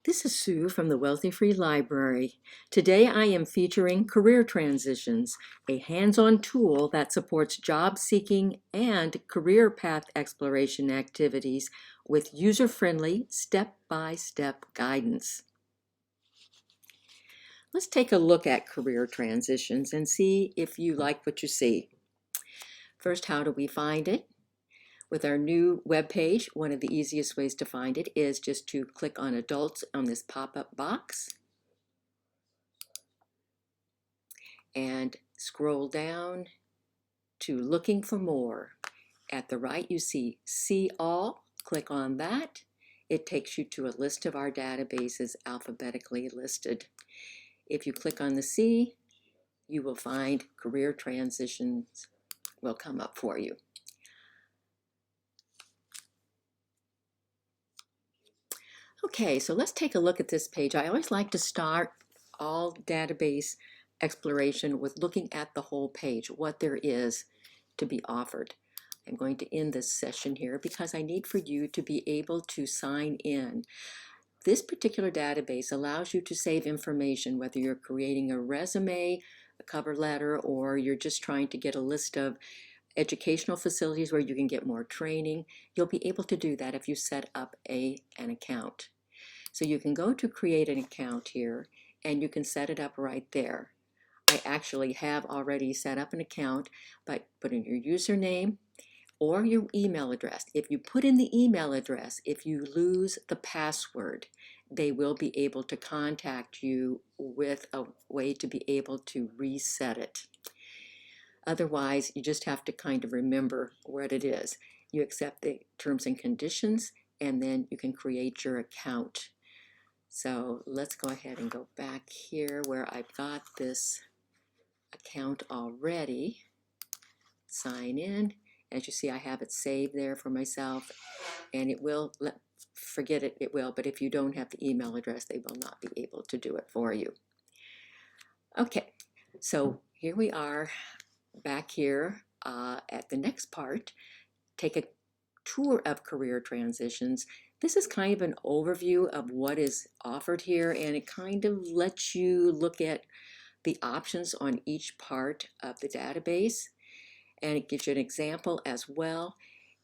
This is Sue from the Wealthy Free Library. Today I am featuring Career Transitions, a hands-on tool that supports job seeking and career path exploration activities with user-friendly, step-by-step guidance. Let's take a look at career transitions and see if you like what you see. First, how do we find it? With our new web page, one of the easiest ways to find it is just to click on Adults on this pop-up box and scroll down to Looking for More. At the right, you See All. Click on that. It takes you to a list of our databases alphabetically listed. If you click on the C, you will find Career Transitions will come up for you. Okay, so let's take a look at this page. I always like to start all database exploration with looking at the whole page, what there is to be offered. I'm going to end this session here because I need for you to be able to sign in. This particular database allows you to save information, whether you're creating a resume, a cover letter, or you're just trying to get a list of educational facilities where you can get more training. You'll be able to do that if you set up an account. So you can go to create an account here and you can set it up right there. I actually have already set up an account by putting your username or your email address. If you put in the email address, if you lose the password, they will be able to contact you with a way to be able to reset it. Otherwise, you just have to kind of remember what it is. You accept the terms and conditions, and then you can create your account. So let's go ahead and go back here where I've got this account already. Sign in. As you see, I have it saved there for myself, and it will, forget it, it will, but if you don't have the email address, they will not be able to do it for you. Okay, so here we are back here at the next part. Take a tour of career transitions. This is kind of an overview of what is offered here, and it kind of lets you look at the options on each part of the database, and it gives you an example as well.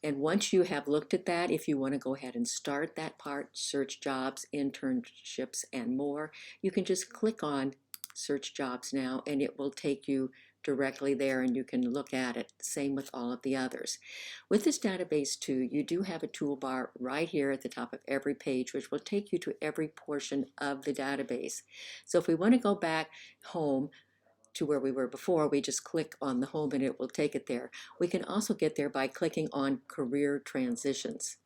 And once you have looked at that, if you want to go ahead and start that part, search jobs, internships, and more, you can just click on search jobs now and it will take you directly there and you can look at it. Same with all of the others. With this database too, you do have a toolbar right here at the top of every page which will take you to every portion of the database. So if we want to go back home to where we were before, we just click on the home and it will take it there. We can also get there by clicking on career transitions.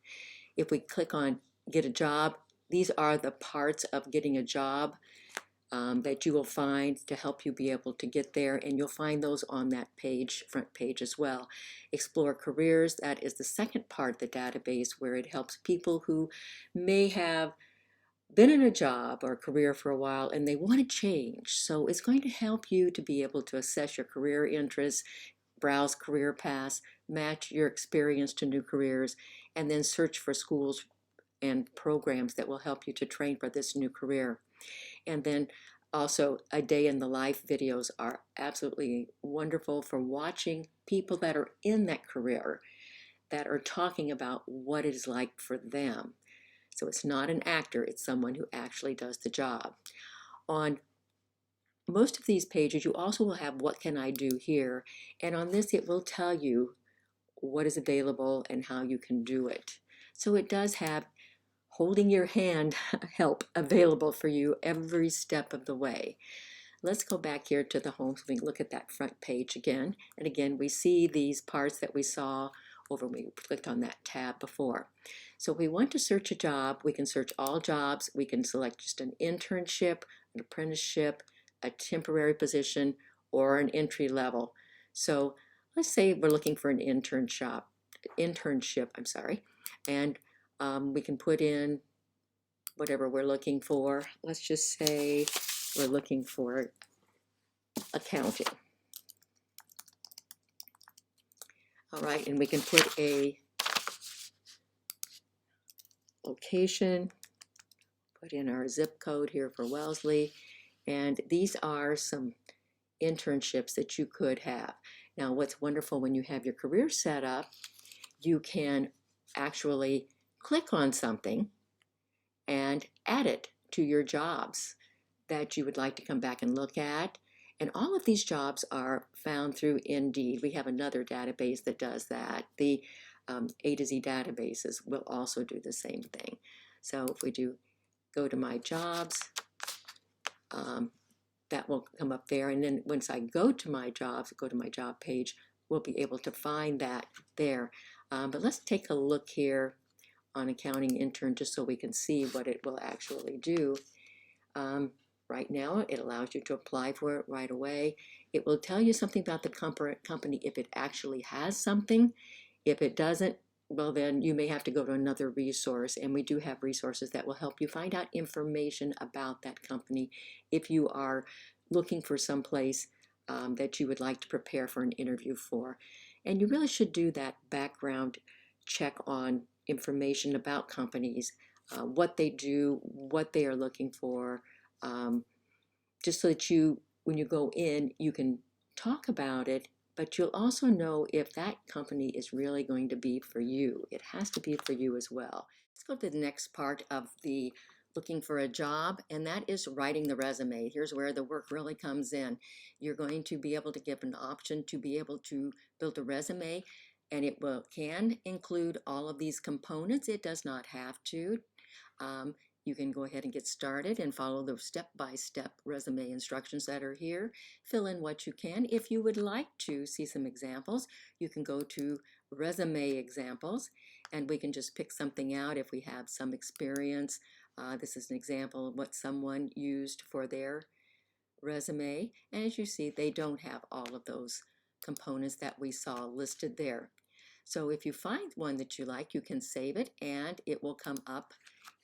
If we click on get a job, these are the parts of getting a job that you will find to help you be able to get there, and you'll find those on that page, front page as well. Explore careers, that is the second part of the database where it helps people who may have been in a job or a career for a while and they want to change. So it's going to help you to be able to assess your career interests, browse career paths, match your experience to new careers, and then search for schools and programs that will help you to train for this new career. And then also a day in the life videos are absolutely wonderful for watching people that are in that career that are talking about what it is like for them. So it's not an actor, it's someone who actually does the job. On most of these pages, you also will have what can I do here, and on this it will tell you what is available and how you can do it. So it does have holding your hand help available for you every step of the way. Let's go back here to the home so we can look at that front page again. And again, we see these parts that we saw over when we clicked on that tab before. So if we want to search a job, we can search all jobs. We can select just an internship, an apprenticeship, a temporary position, or an entry level. So let's say we're looking for an internship, and we can put in whatever we're looking for. Let's just say we're looking for accounting. All right, and we can put a location, put in our zip code here for Wellesley. And these are some internships that you could have. Now, what's wonderful when you have your career set up, you can actually click on something and add it to your jobs that you would like to come back and look at. And all of these jobs are found through Indeed. We have another database that does that. The A to Z databases will also do the same thing. So if we do go to my jobs, that will come up there. And then once I go to my jobs, go to my job page, we'll be able to find that there. But let's take a look here on accounting intern just so we can see what it will actually do. Right now, it allows you to apply for it right away. It will tell you something about the company if it actually has something. If it doesn't, well, then you may have to go to another resource, and we do have resources that will help you find out information about that company if you are looking for some place that you would like to prepare for an interview for. And you really should do that background check on information about companies, what they do, what they are looking for, just so that you, when you go in, you can talk about it, but you'll also know if that company is really going to be for you. It has to be for you as well. Let's go to the next part of the looking for a job, and that is writing the resume. Here's where the work really comes in. You're going to be able to give an option to be able to build a resume, and it can include all of these components. It does not have to. You can go ahead and get started and follow the step-by-step resume instructions that are here. Fill in what you can. If you would like to see some examples, you can go to resume examples, and we can just pick something out if we have some experience. This is an example of what someone used for their resume. And as you see, they don't have all of those components that we saw listed there. So if you find one that you like, you can save it and it will come up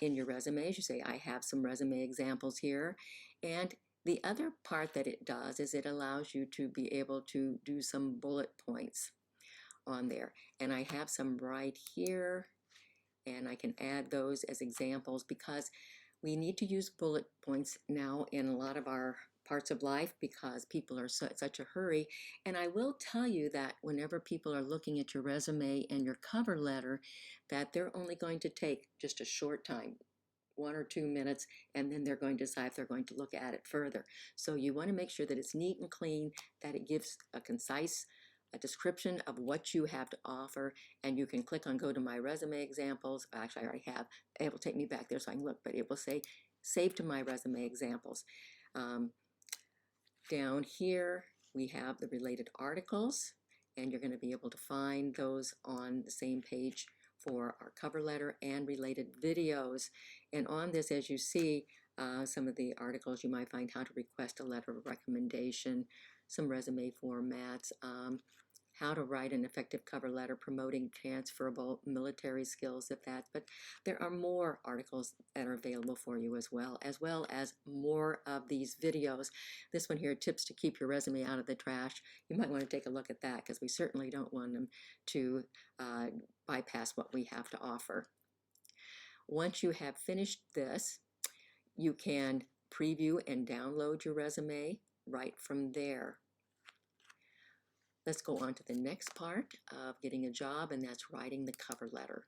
in your resume. As you say, I have some resume examples here. And the other part that it does is it allows you to be able to do some bullet points on there. And I have some right here, and I can add those as examples because we need to use bullet points now in a lot of our parts of life because people are such a hurry. And I will tell you that whenever people are looking at your resume and your cover letter, that they're only going to take just a short time, 1 or 2 minutes, and then they're going to decide if they're going to look at it further. So you want to make sure that it's neat and clean, that it gives a concise description of what you have to offer, and you can click on go to my resume examples. Actually, I already have. It will take me back there so I can look, but it will say save to my resume examples. Down here, we have the related articles, and you're going to be able to find those on the same page for our cover letter and related videos. And on this, as you see, some of the articles you might find how to request a letter of recommendation, some resume formats, how to write an effective cover letter promoting transferable military skills if that, but there are more articles that are available for you as well as more of these videos. This one here, tips to keep your resume out of the trash. You might want to take a look at that because we certainly don't want them to bypass what we have to offer. Once you have finished this, you can preview and download your resume right from there. Let's go on to the next part of getting a job, and that's writing the cover letter.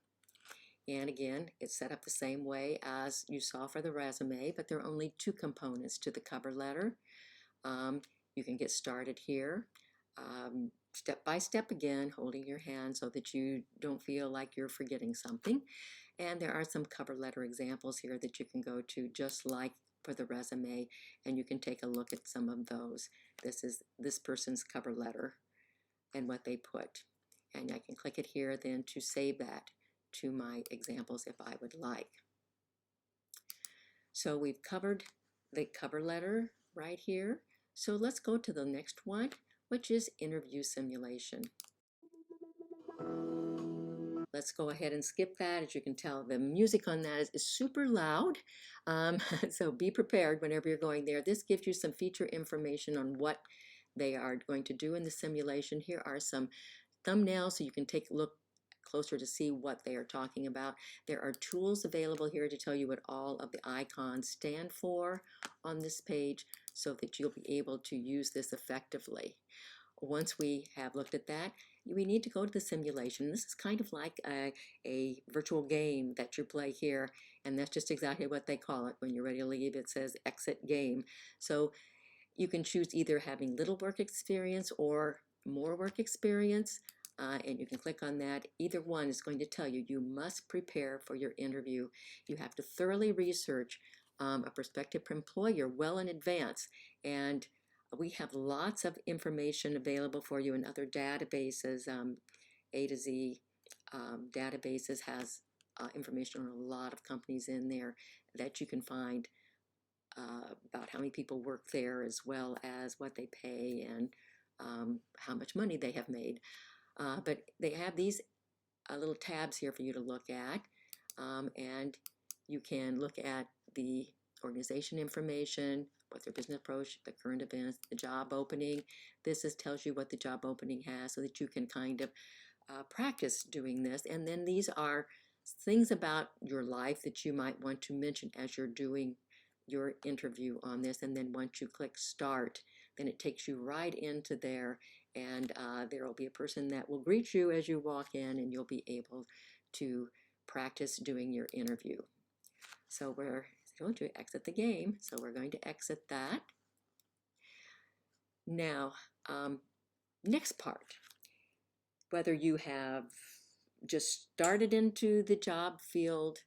And again, it's set up the same way as you saw for the resume, but there are only 2 components to the cover letter. You can get started here, step by step again, holding your hand so that you don't feel like you're forgetting something. And there are some cover letter examples here that you can go to just like for the resume, and you can take a look at some of those. This is this person's cover letter and what they put. And I can click it here then to save that to my examples if I would like. So we've covered the cover letter right here. So let's go to the next one, which is interview simulation. Let's go ahead and skip that. As you can tell, the music on that is super loud. So be prepared whenever you're going there. This gives you some feature information on what they are going to do in the simulation. Here are some thumbnails so you can take a look closer to see what they are talking about. There are tools available here to tell you what all of the icons stand for on this page so that you'll be able to use this effectively. Once we have looked at that, we need to go to the simulation. This is kind of like a virtual game that you play here, and that's just exactly what they call it. When you're ready to leave, it says exit game. So you can choose either having little work experience or more work experience, and you can click on that. Either one is going to tell you you must prepare for your interview. You have to thoroughly research a prospective employer well in advance, and we have lots of information available for you in other databases. A to Z databases has information on a lot of companies in there that you can find about how many people work there, as well as what they pay and how much money they have made. But they have these little tabs here for you to look at, and you can look at the organization information, what their business approach, the current events, the job opening. This tells you what the job opening has so that you can kind of practice doing this. And then these are things about your life that you might want to mention as you're doing your interview on this. And then once you click start, then it takes you right into there, and there will be a person that will greet you as you walk in, and you'll be able to practice doing your interview. So we're going to exit the game, so we're going to exit that. Now, next part, whether you have just started into the job field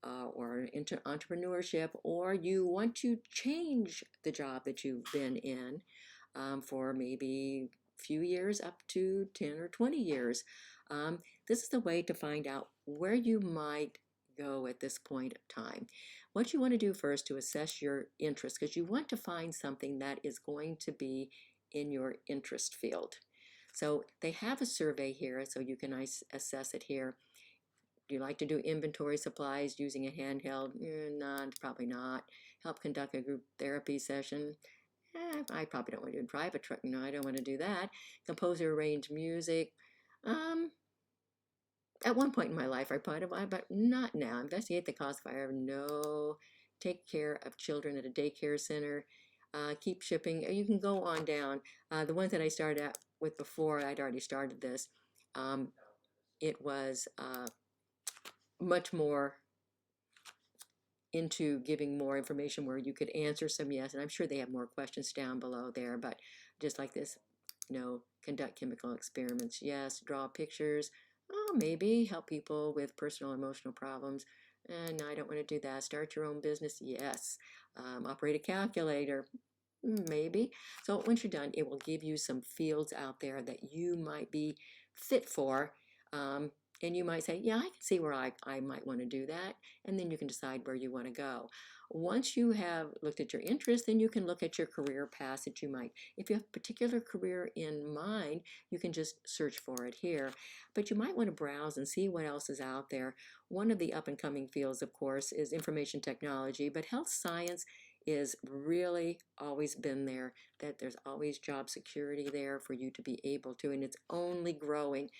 or into entrepreneurship, or you want to change the job that you've been in for maybe a few years up to 10 or 20 years. This is the way to find out where you might go at this point of time. What you want to do first to assess your interest, because you want to find something that is going to be in your interest field. So they have a survey here, so you can assess it here. Do you like to do inventory supplies using a handheld? Not, probably not. Help conduct a group therapy session? I probably don't want to drive a truck. No, I don't want to do that. Compose or arrange music? At one point in my life, I probably would, but not now. Investigate the cause of fire? No. Take care of children at a daycare center? Keep shipping? You can go on down. The ones that I started out with before, I'd already started this. It was much more into giving more information where you could answer some yes, and I'm sure they have more questions down below there, but just like this, no. Conduct chemical experiments? Yes. Draw pictures? Oh, maybe. Help people with personal emotional problems? No, I don't want to do that. Start your own business? Yes. Operate a calculator? Maybe. So once you're done, it will give you some fields out there that you might be fit for. And you might say, yeah, I can see where I might want to do that. And then you can decide where you want to go. Once you have looked at your interests, then you can look at your career paths that you might. If you have a particular career in mind, you can just search for it here. But you might want to browse and see what else is out there. One of the up-and-coming fields, of course, is information technology, but health science is really always been there, that there's always job security there for you to be able to, and it's only growing.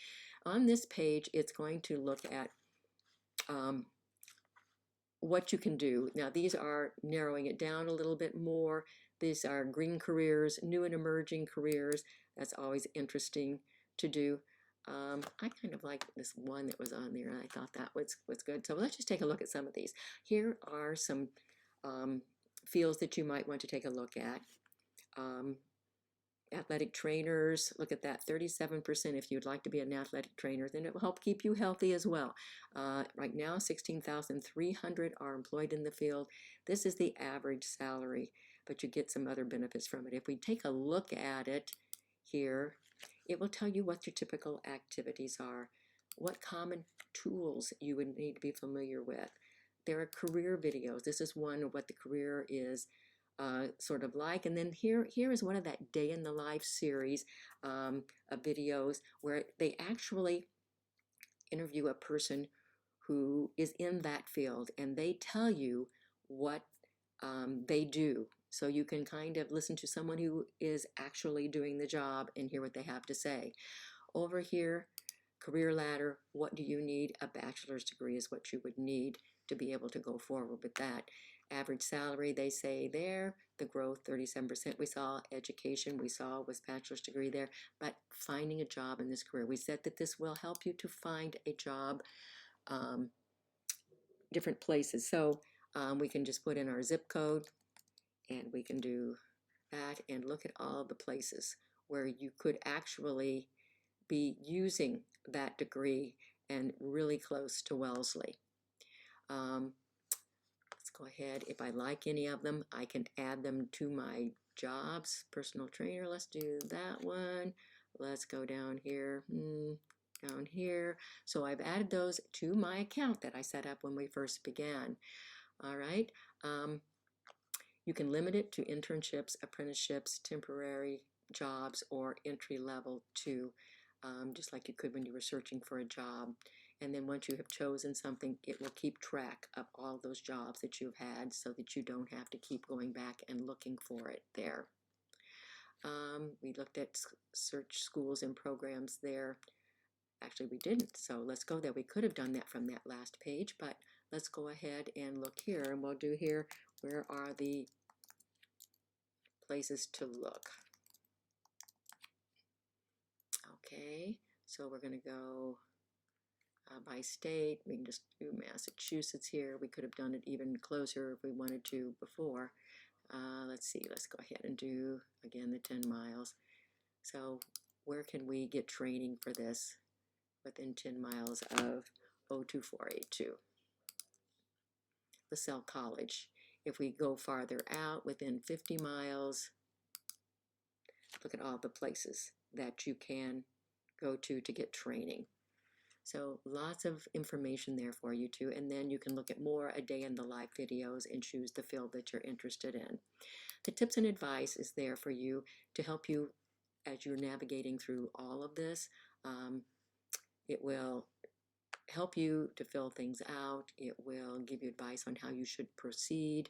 On this page, it's going to look at what you can do. Now, these are narrowing it down a little bit more. These are green careers, new and emerging careers. That's always interesting to do. I kind of like this one that was on there, and I thought that was good. So let's just take a look at some of these. Here are some fields that you might want to take a look at. Athletic trainers, look at that, 37%. If you'd like to be an athletic trainer, then it will help keep you healthy as well. Right now, 16,300 are employed in the field. This is the average salary, but you get some other benefits from it. If we take a look at it here, it will tell you what your typical activities are, what common tools you would need to be familiar with. There are career videos. This is one of what the career is sort of like. And then here is one of that day in the life series of videos where they actually interview a person who is in that field, and they tell you what they do. So you can kind of listen to someone who is actually doing the job and hear what they have to say. Over here, career ladder, what do you need? A bachelor's degree is what you would need to be able to go forward with that. Average salary, they say there, the growth 37% we saw, education we saw was bachelor's degree there, but finding a job in this career. We said that this will help you to find a job different places. So we can just put in our zip code and we can do that and look at all the places where you could actually be using that degree and really close to Wellesley. Let's go ahead. If I like any of them, I can add them to my jobs. Personal trainer, let's do that one. Let's go down here, down here. So I've added those to my account that I set up when we first began. All right. You can limit it to internships, apprenticeships, temporary jobs, or entry level too, just like you could when you were searching for a job. And then once you have chosen something, it will keep track of all those jobs that you've had so that you don't have to keep going back and looking for it there. We looked at search schools and programs there. Actually, we didn't, so let's go there. We could have done that from that last page, but let's go ahead and look here, and we'll do here, where are the places to look? Okay, so we're going to go by state. We can just do Massachusetts here. We could have done it even closer if we wanted to before. Let's see, let's go ahead and do, again, the 10 miles. So where can we get training for this within 10 miles of 02482? LaSalle College. If we go farther out, within 50 miles, look at all the places that you can go to get training. So lots of information there for you too, and then you can look at more a day in the life videos and choose the field that you're interested in. The tips and advice is there for you to help you as you're navigating through all of this. It will help you to fill things out. It will give you advice on how you should proceed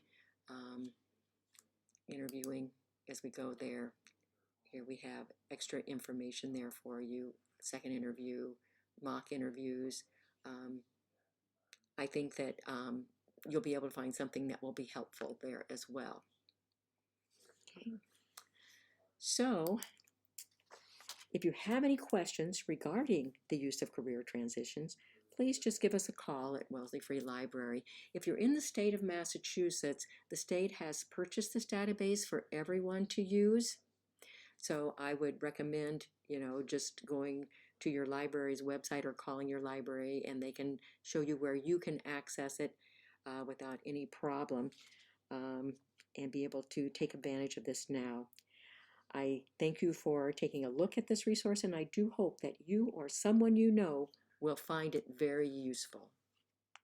interviewing as we go there. Here we have extra information there for you. Second interview, mock interviews. I think that you'll be able to find something that will be helpful there as well. Okay. So if you have any questions regarding the use of career transitions, please just give us a call at Wellesley Free Library. If you're in the state of Massachusetts, the state has purchased this database for everyone to use. So I would recommend, just going to your library's website or calling your library, and they can show you where you can access it without any problem and be able to take advantage of this now. I thank you for taking a look at this resource, and I do hope that you or someone you know will find it very useful.